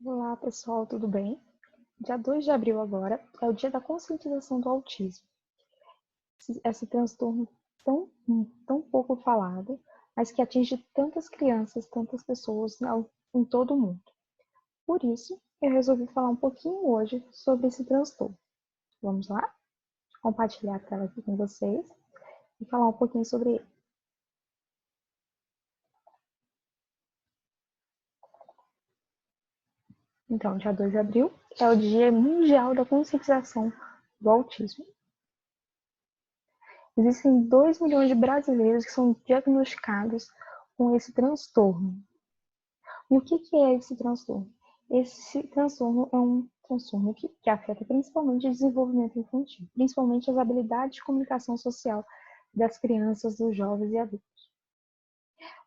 Olá, pessoal, tudo bem? Dia 2 de abril agora é o dia da conscientização do autismo. Esse transtorno tão pouco falado, mas que atinge tantas crianças, tantas pessoas em todo o mundo. Por isso, eu resolvi falar um pouquinho hoje sobre esse transtorno. Vamos lá? Compartilhar a tela aqui com vocês e falar um pouquinho sobre ele. Então, dia 2 de abril é o Dia Mundial da Conscientização do Autismo. Existem 2 milhões de brasileiros que são diagnosticados com esse transtorno. E o que é esse transtorno? Esse transtorno é um transtorno que afeta principalmente o desenvolvimento infantil, principalmente as habilidades de comunicação social das crianças, dos jovens e adultos.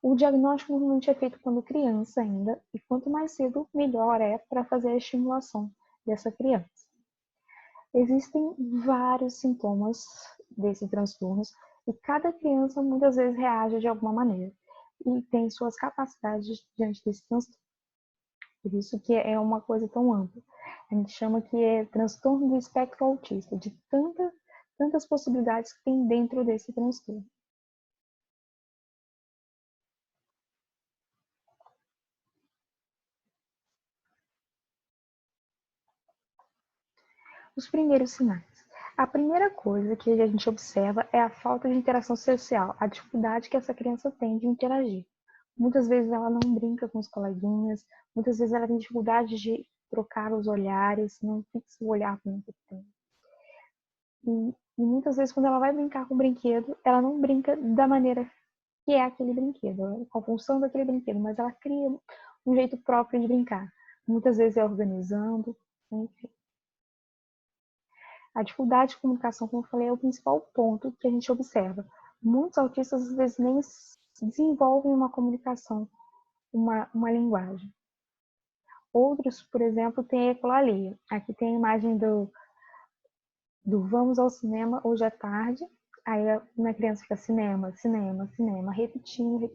O diagnóstico normalmente é feito quando criança ainda, e quanto mais cedo, melhor é para fazer a estimulação dessa criança. Existem vários sintomas desse transtorno e cada criança muitas vezes reage de alguma maneira e tem suas capacidades diante desse transtorno. Por isso que é uma coisa tão ampla. A gente chama que é transtorno do espectro autista, de tantas possibilidades que tem dentro desse transtorno. Os primeiros sinais. A primeira coisa que a gente observa é a falta de interação social, a dificuldade que essa criança tem de interagir. Muitas vezes ela não brinca com os coleguinhas, muitas vezes ela tem dificuldade de trocar os olhares, não fixa o olhar com o tempo. E muitas vezes quando ela vai brincar com o brinquedo, ela não brinca da maneira que é aquele brinquedo, com a função daquele brinquedo, mas ela cria um jeito próprio de brincar. Muitas vezes é organizando, enfim. A dificuldade de comunicação, como eu falei, é o principal ponto que a gente observa. Muitos autistas, às vezes, nem desenvolvem uma comunicação, uma linguagem. Outros, por exemplo, têm ecolalia. Aqui tem a imagem do vamos ao cinema hoje à tarde. Aí a criança fica cinema, cinema, cinema, repetindo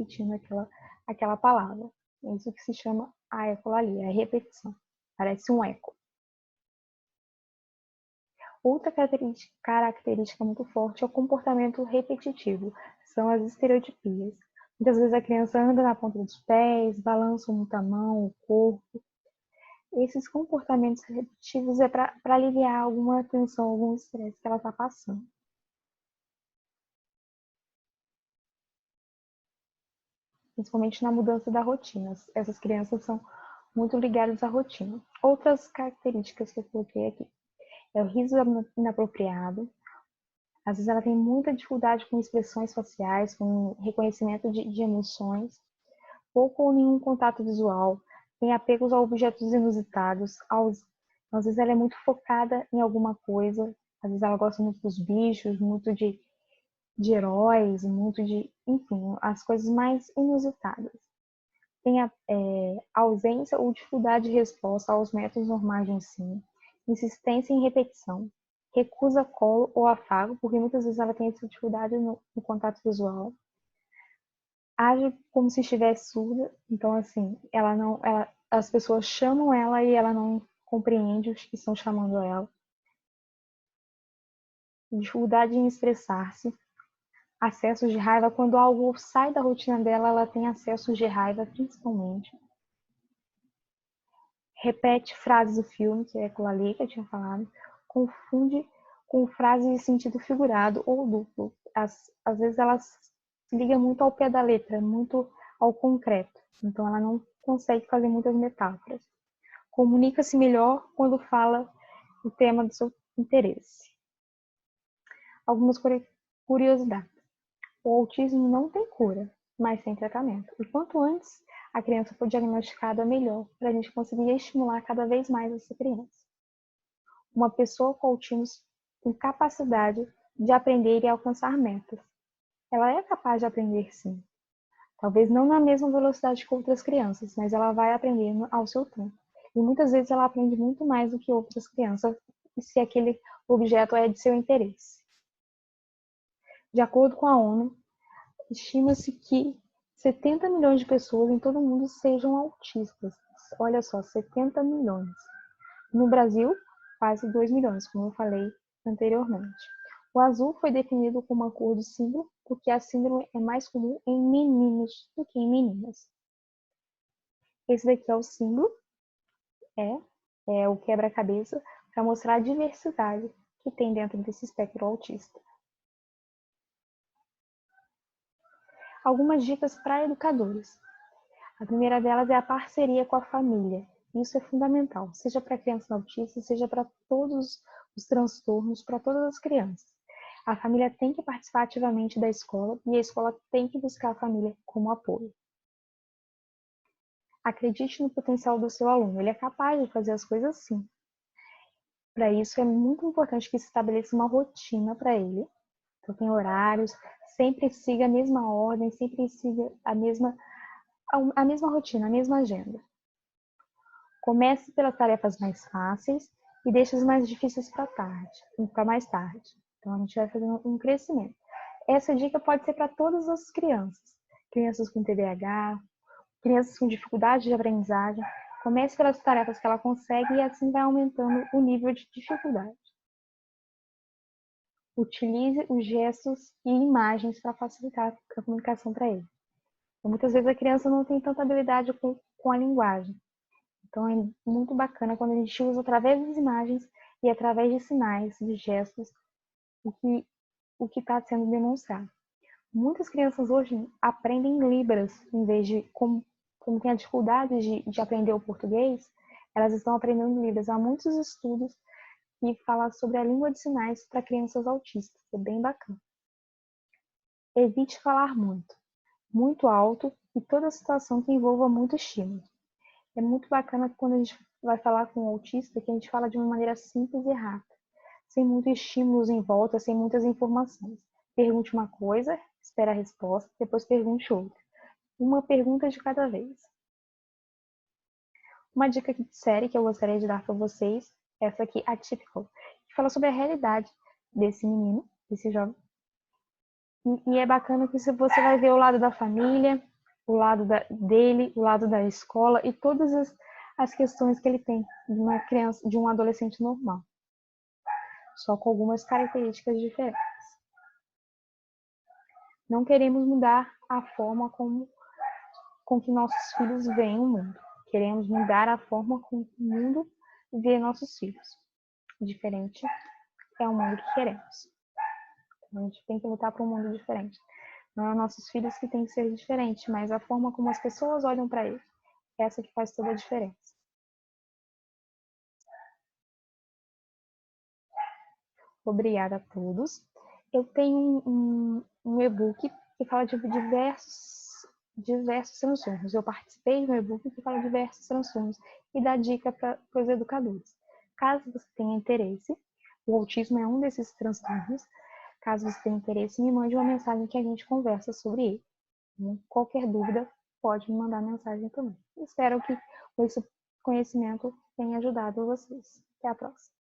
aquela palavra. É isso que se chama a ecolalia, a repetição. Parece um eco. Outra característica muito forte é o comportamento repetitivo, são as estereotipias. Muitas vezes a criança anda na ponta dos pés, balança muito a mão, o corpo. Esses comportamentos repetitivos é para aliviar alguma tensão, algum estresse que ela está passando. Principalmente na mudança da rotina. Essas crianças são muito ligadas à rotina. Outras características que eu coloquei aqui é o riso inapropriado. Às vezes ela tem muita dificuldade com expressões faciais, com reconhecimento de emoções, pouco ou nenhum contato visual, tem apegos a objetos inusitados, às vezes ela é muito focada em alguma coisa, às vezes ela gosta muito dos bichos, muito de heróis, muito enfim, as coisas mais inusitadas. Tem ausência ou dificuldade de resposta aos métodos normais de ensino, insistência em repetição, recusa colo ou afago, porque muitas vezes ela tem essa dificuldade no contato visual, age como se estivesse surda, então assim, as pessoas chamam ela e ela não compreende os que estão chamando ela. Dificuldade em expressar-se, acessos de raiva, quando algo sai da rotina dela, ela tem acessos de raiva, principalmente. Repete frases do filme, que é aquilo ali que eu tinha falado, confunde com frases de sentido figurado ou duplo. Às vezes ela se liga muito ao pé da letra, muito ao concreto, então ela não consegue fazer muitas metáforas. Comunica-se melhor quando fala o tema do seu interesse. Algumas curiosidades. O autismo não tem cura, mas tem tratamento. E quanto antes a criança for diagnosticada, melhor, para a gente conseguir estimular cada vez mais essa criança. Uma pessoa com autismo tem capacidade de aprender e alcançar metas. Ela é capaz de aprender, sim. Talvez não na mesma velocidade que outras crianças, mas ela vai aprendendo ao seu tempo. E muitas vezes ela aprende muito mais do que outras crianças, se aquele objeto é de seu interesse. De acordo com a ONU, estima-se que 70 milhões de pessoas em todo o mundo sejam autistas. olha só, 70 milhões. No Brasil, quase 2 milhões, como eu falei anteriormente. O azul foi definido como uma cor do símbolo porque a síndrome é mais comum em meninos do que em meninas. Esse daqui é o símbolo, é o quebra-cabeça, para mostrar a diversidade que tem dentro desse espectro autista. Algumas dicas para educadores. A primeira delas é a parceria com a família. Isso é fundamental, seja para crianças autistas, seja para todos os transtornos, para todas as crianças. A família tem que participar ativamente da escola e a escola tem que buscar a família como apoio. Acredite no potencial do seu aluno, ele é capaz de fazer as coisas sim. Para isso é muito importante que se estabeleça uma rotina para ele. Então tem horários, sempre siga a mesma ordem, sempre siga a mesma rotina, a mesma agenda. Comece pelas tarefas mais fáceis e deixe as mais difíceis para mais tarde. Então a gente vai fazendo um crescimento. Essa dica pode ser para todas as crianças. Crianças com TDAH, crianças com dificuldade de aprendizagem. Comece pelas tarefas que ela consegue e assim vai aumentando o nível de dificuldade. Utilize os gestos e imagens para facilitar a comunicação para ele. Então, muitas vezes a criança não tem tanta habilidade com a linguagem. Então é muito bacana quando a gente usa através das imagens e através de sinais, de gestos, o que está sendo demonstrado. Muitas crianças hoje aprendem Libras, em vez de, como tem a dificuldade de aprender o português, elas estão aprendendo Libras. Há muitos estudos que falam sobre a língua de sinais para crianças autistas, é bem bacana. Evite falar muito alto e toda situação que envolva muito estímulo. É muito bacana quando a gente vai falar com um autista que a gente fala de uma maneira simples e rápida, sem muitos estímulos em volta, sem muitas informações. Pergunte uma coisa, espere a resposta, depois pergunte outra. Uma pergunta de cada vez. Uma dica de série que eu gostaria de dar para vocês é essa aqui, Atypical, que fala sobre a realidade desse menino, desse jovem. E é bacana que você vai ver o lado da família, o lado dele, o lado da escola e todas as questões que ele tem de uma criança, de um adolescente normal, só com algumas características diferentes. Não queremos mudar a forma com que nossos filhos veem o mundo. Queremos mudar a forma como o mundo vê nossos filhos. Diferente é o mundo que queremos. Então, a gente tem que lutar para um mundo diferente. Não é nossos filhos que têm que ser diferentes, mas a forma como as pessoas olham para eles. Essa que faz toda a diferença. Obrigada a todos. Eu tenho um e-book que fala de diversos transtornos. Eu participei de um e-book que fala de diversos transtornos e dá dica para os educadores. Caso você tenha interesse, o autismo é um desses transtornos. Caso você tenha interesse, me mande uma mensagem que a gente conversa sobre ele. Qualquer dúvida, pode me mandar mensagem também. Espero que esse conhecimento tenha ajudado vocês. Até a próxima.